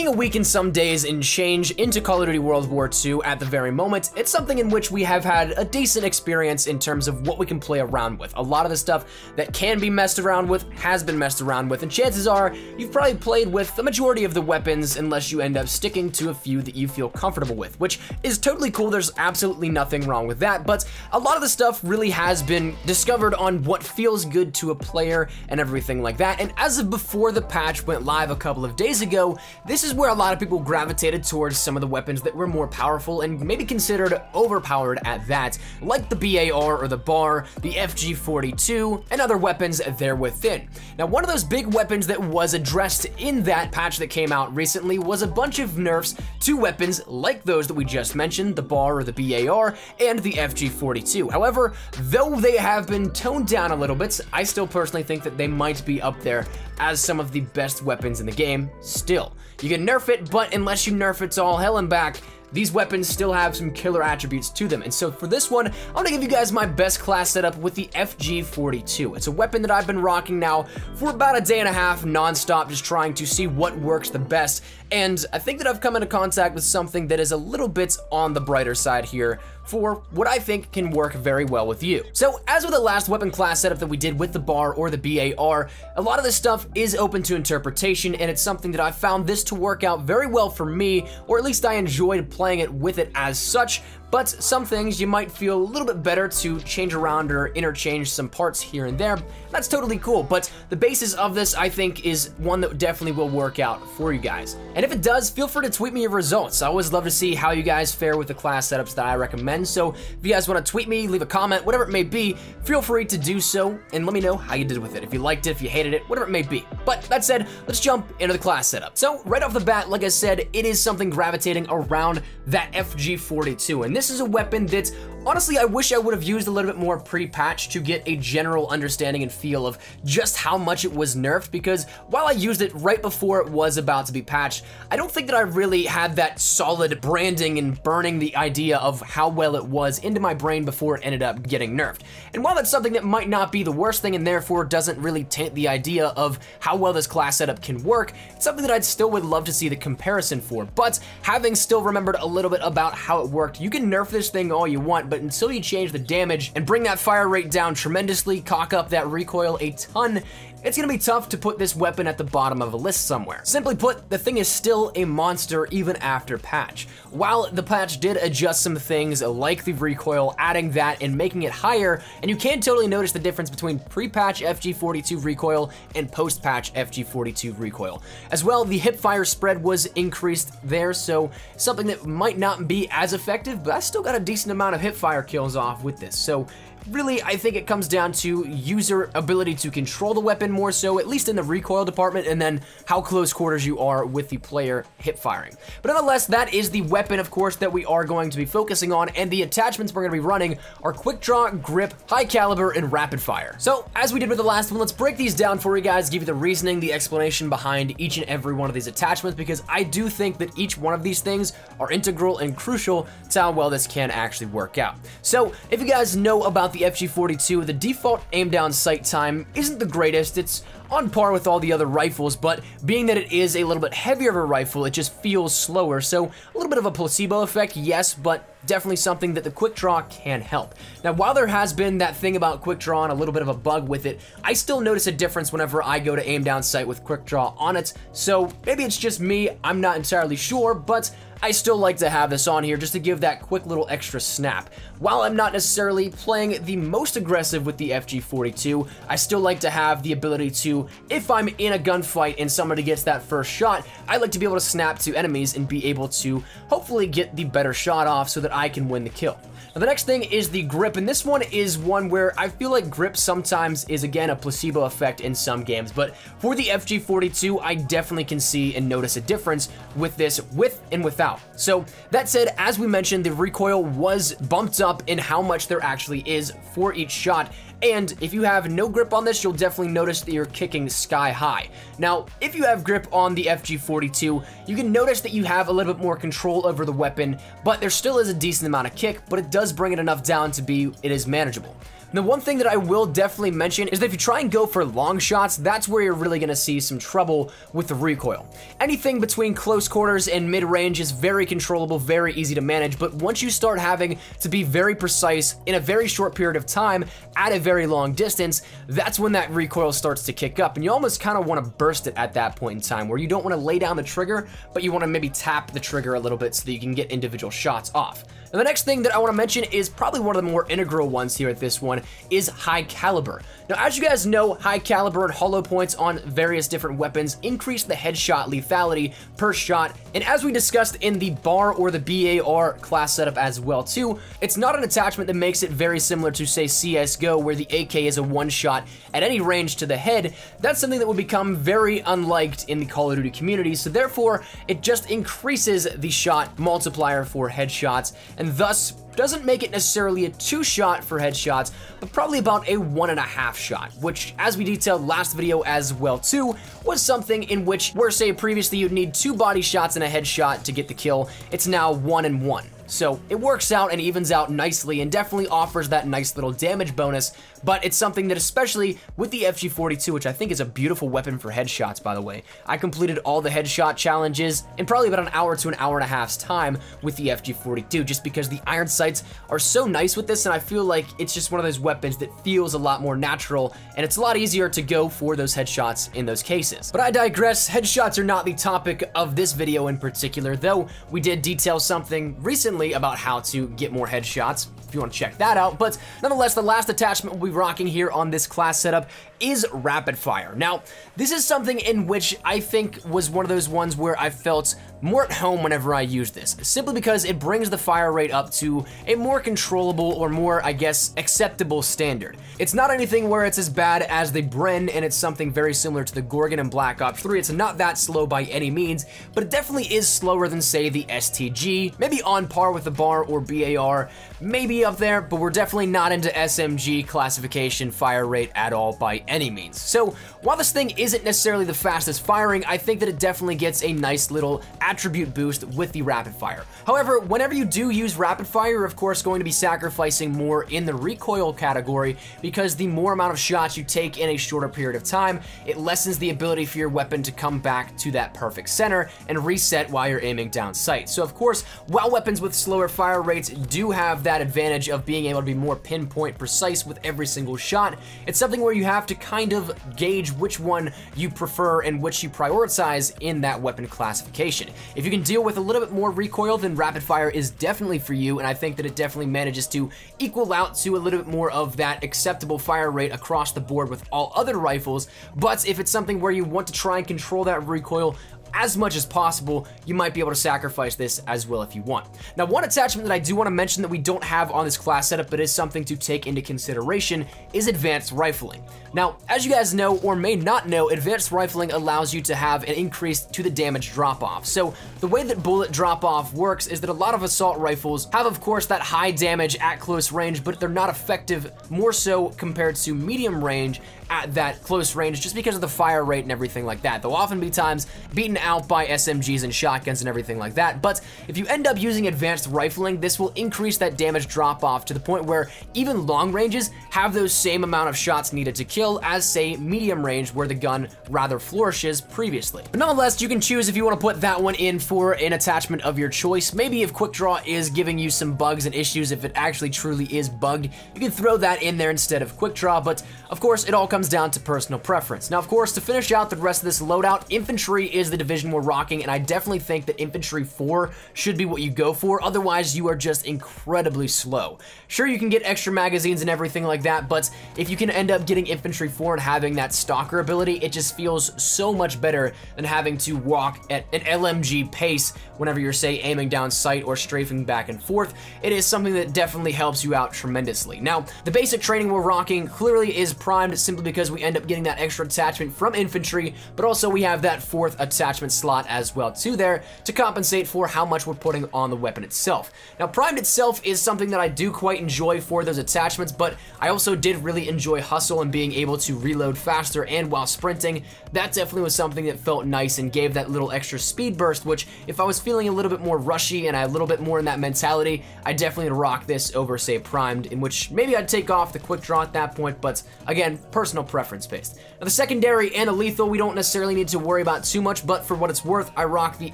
Being a week in some days and change into Call of Duty World War II at the very moment, it's something in which we have had a decent experience in terms of what we can play around with. A lot of the stuff that can be messed around with has been messed around with, and chances are you've probably played with the majority of the weapons unless you end up sticking to a few that you feel comfortable with, which is totally cool. There's absolutely nothing wrong with that, but a lot of the stuff really has been discovered on what feels good to a player and everything like that, and as of before the patch went live a couple of days ago, this is where a lot of people gravitated towards some of the weapons that were more powerful and maybe considered overpowered at that, like the BAR or the BAR, the FG42, and other weapons there within. Now, one of those big weapons that was addressed in that patch that came out recently was a bunch of nerfs to weapons like those that we just mentioned, the BAR or the BAR, and the FG42. However, though they have been toned down a little bit, I still personally think that they might be up there as some of the best weapons in the game still. You can nerf it, but unless you nerf it to all hell and back, these weapons still have some killer attributes to them. And so for this one, I'm gonna give you guys my best class setup with the FG42. It's a weapon that I've been rocking now for about a day and a half non-stop, just trying to see what works the best. And I think that I've come into contact with something that is a little bit on the brighter side here for what I think can work very well with you. So as with the last weapon class setup that we did with the BAR or the BAR, a lot of this stuff is open to interpretation, and it's something that I found this to work out very well for me, or at least I enjoyed playing it with it as such. But some things you might feel a little bit better to change around or interchange some parts here and there. That's totally cool, but the basis of this, I think, is one that definitely will work out for you guys. And if it does, feel free to tweet me your results. I always love to see how you guys fare with the class setups that I recommend. So if you guys want to tweet me, leave a comment, whatever it may be, feel free to do so and let me know how you did with it. If you liked it, if you hated it, whatever it may be. But that said, let's jump into the class setup. So right off the bat, like I said, it is something gravitating around that FG42, and this is a weapon that honestly I wish I would have used a little bit more pre-patch to get a general understanding and feel of just how much it was nerfed, because while I used it right before it was about to be patched, I don't think that I really had that solid branding and burning the idea of how well it was into my brain before it ended up getting nerfed. And while that's something that might not be the worst thing and therefore doesn't really taint the idea of how well this class setup can work, it's something that I'd still would love to see the comparison for. But having still remembered a little bit about how it worked, you can nerf this thing all you want, but until you change the damage and bring that fire rate down tremendously, cock up that recoil a ton, it's gonna be tough to put this weapon at the bottom of a list somewhere. Simply put, the thing is still a monster even after patch. While the patch did adjust some things like the recoil, adding that and making it higher, and you can totally notice the difference between pre-patch FG42 recoil and post-patch FG42 recoil. As well, the hipfire spread was increased there, so something that might not be as effective, but I still got a decent amount of hipfire kills off with this. So really, I think it comes down to user ability to control the weapon more so, at least in the recoil department, and then how close quarters you are with the player hip firing. But nonetheless, that is the weapon, of course, that we are going to be focusing on, and the attachments we're going to be running are quick draw, grip, high caliber, and rapid fire. So as we did with the last one, let's break these down for you guys, give you the reasoning, the explanation behind each and every one of these attachments, because I do think that each one of these things are integral and crucial to how well this can actually work out. So if you guys know about the FG42, the default aim down sight time isn't the greatest. It's on par with all the other rifles, but being that it is a little bit heavier of a rifle, it just feels slower. So a little bit of a placebo effect, yes, but definitely something that the quick draw can help. Now, while there has been that thing about quick draw and a little bit of a bug with it, I still notice a difference whenever I go to aim down sight with quick draw on it. So maybe it's just me, I'm not entirely sure, but I still like to have this on here just to give that quick little extra snap. While I'm not necessarily playing the most aggressive with the FG42, I still like to have the ability to, if I'm in a gunfight and somebody gets that first shot, I like to be able to snap to enemies and be able to hopefully get the better shot off so that I can win the kill. Now, the next thing is the grip, and this one is one where I feel like grip sometimes is, again, a placebo effect in some games, but for the FG42, I definitely can see and notice a difference with this with and without. So that said, as we mentioned, the recoil was bumped up in how much there actually is for each shot, and if you have no grip on this, you'll definitely notice that you're kicking sky high. Now, if you have grip on the FG42, you can notice that you have a little bit more control over the weapon, but there still is a decent amount of kick, but it does bring it enough down to be, it is manageable. The one thing that I will definitely mention is that if you try and go for long shots, that's where you're really gonna see some trouble with the recoil. Anything between close quarters and mid-range is very controllable, very easy to manage, but once you start having to be very precise in a very short period of time at a very long distance, that's when that recoil starts to kick up, and you almost kind of want to burst it at that point in time, where you don't want to lay down the trigger, but you want to maybe tap the trigger a little bit so that you can get individual shots off. And the next thing that I want to mention is probably one of the more integral ones here at this one is high caliber. Now, as you guys know, high caliber and hollow points on various different weapons increase the headshot lethality per shot, and as we discussed in the BAR or the BAR class setup as well too, it's not an attachment that makes it very similar to, say, CSGO, where the AK is a one-shot at any range to the head. That's something that will become very unliked in the Call of Duty community, so therefore, it just increases the shot multiplier for headshots, and thus doesn't make it necessarily a 2-shot for headshots, but probably about a 1.5 shot, which, as we detailed last video as well too, was something in which, where say previously you'd need 2 body shots and a headshot to get the kill, it's now 1 and 1. So it works out and evens out nicely and definitely offers that nice little damage bonus, but it's something that, especially with the FG42, which I think is a beautiful weapon for headshots, by the way. I completed all the headshot challenges in probably about an hour to an hour and a half's time with the FG42, just because the iron sights are so nice with this, and I feel like it's just one of those weapons that feels a lot more natural, and it's a lot easier to go for those headshots in those cases. But I digress. Headshots are not the topic of this video in particular, though we did detail something recently about how to get more headshots, if you want to check that out. But nonetheless, the last attachment we'll be rocking here on this class setup is rapid fire. Now, this is something in which I think was one of those ones where I felt more at home whenever I use this, simply because it brings the fire rate up to a more controllable or more, I guess, acceptable standard. It's not anything where it's as bad as the Bren, and it's something very similar to the Gorgon in Black Ops 3. It's not that slow by any means, but it definitely is slower than, say, the STG, maybe on par with the BAR or BAR, maybe up there, but we're definitely not into SMG classification fire rate at all by any means. So while this thing isn't necessarily the fastest firing, I think that it definitely gets a nice little attribute boost with the rapid fire. However, whenever you do use rapid fire, you're of course going to be sacrificing more in the recoil category, because the more amount of shots you take in a shorter period of time, it lessens the ability for your weapon to come back to that perfect center and reset while you're aiming down sight. So of course, while weapons with slower fire rates do have that advantage of being able to be more pinpoint precise with every single shot, it's something where you have to kind of gauge which one you prefer and which you prioritize in that weapon classification. If you can deal with a little bit more recoil, then rapid fire is definitely for you, and I think that it definitely manages to equal out to a little bit more of that acceptable fire rate across the board with all other rifles. But if it's something where you want to try and control that recoil as much as possible, you might be able to sacrifice this as well if you want. Now, one attachment that I do want to mention that we don't have on this class setup, but is something to take into consideration, is advanced rifling. Now, as you guys know or may not know, advanced rifling allows you to have an increase to the damage drop-off. So the way that bullet drop-off works is that a lot of assault rifles have, of course, that high damage at close range, but they're not effective more so compared to medium range at that close range, just because of the fire rate and everything like that. They'll often be times beaten out by SMGs and shotguns and everything like that, but if you end up using advanced rifling, this will increase that damage drop-off to the point where even long ranges have those same amount of shots needed to kill as, say, medium range, where the gun rather flourishes previously. But nonetheless, you can choose if you want to put that one in for an attachment of your choice. Maybe if Quick Draw is giving you some bugs and issues, if it actually truly is bugged, you can throw that in there instead of Quick Draw, but of course, it all comes down to personal preference. Now, of course, to finish out the rest of this loadout, Infantry is the division we're rocking, and I definitely think that Infantry 4 should be what you go for. Otherwise, you are just incredibly slow. Sure, you can get extra magazines and everything like that, but if you can end up getting Infantry 4 and having that stalker ability, it just feels so much better than having to walk at an LMG pace whenever you're, say, aiming down sight or strafing back and forth. It is something that definitely helps you out tremendously. Now, the basic training we're rocking clearly is primed simply simply because we end up getting that extra attachment from infantry, but also we have that 4th attachment slot as well too there to compensate for how much we're putting on the weapon itself. Now, primed itself is something that I do quite enjoy for those attachments, but I also did really enjoy hustle and being able to reload faster and while sprinting. That definitely was something that felt nice and gave that little extra speed burst, which if I was feeling a little bit more rushy and a little bit more in that mentality, I definitely would rock this over, say, primed, in which maybe I'd take off the quick draw at that point, but again, personal preference based. Now, the secondary and the lethal, we don't necessarily need to worry about too much, but for what it's worth, I rock the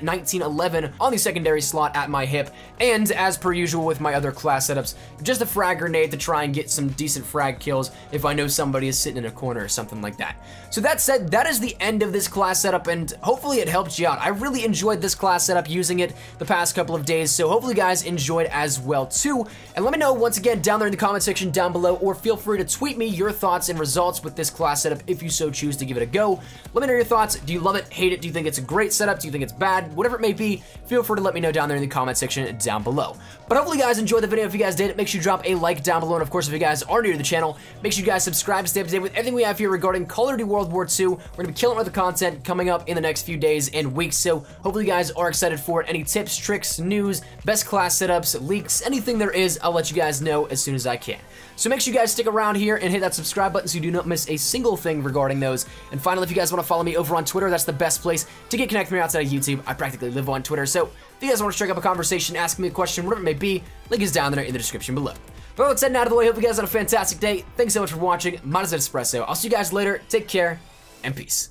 1911 on the secondary slot at my hip, and as per usual with my other class setups, just a frag grenade to try and get some decent frag kills if I know somebody is sitting in a corner or something like that. So that said, that is the end of this class setup, and hopefully it helped you out. I really enjoyed this class setup using it the past couple of days, so hopefully you guys enjoyed as well too. And let me know once again down there in the comment section down below, or feel free to tweet me your thoughts and results with this class setup if you so choose to give it a go. Let me know your thoughts. Do you love it, hate it? Do you think it's a great setup? Do you think it's bad? Whatever it may be, feel free to let me know down there in the comment section down below. But hopefully you guys enjoyed the video. If you guys did, make sure you drop a like down below, and of course if you guys are new to the channel, make sure you guys subscribe to stay up to date with everything we have here regarding Call of Duty World War II. We're gonna be killing it with the content coming up in the next few days and weeks, so hopefully you guys are excited for it. Any tips, tricks, news, best class setups, leaks, anything there is, I'll let you guys know as soon as I can. So make sure you guys stick around here and hit that subscribe button so you do not miss a single thing regarding those. And finally, if you guys want to follow me over on Twitter, that's the best place to get connected with me outside of YouTube. I practically live on Twitter, so if you guys want to strike up a conversation, ask me a question, whatever it may be, link is down there in the description below. But let's head out of the way. Hope you guys had a fantastic day. Thanks so much for watching. Mine is Espresso. I'll see you guys later. Take care and peace.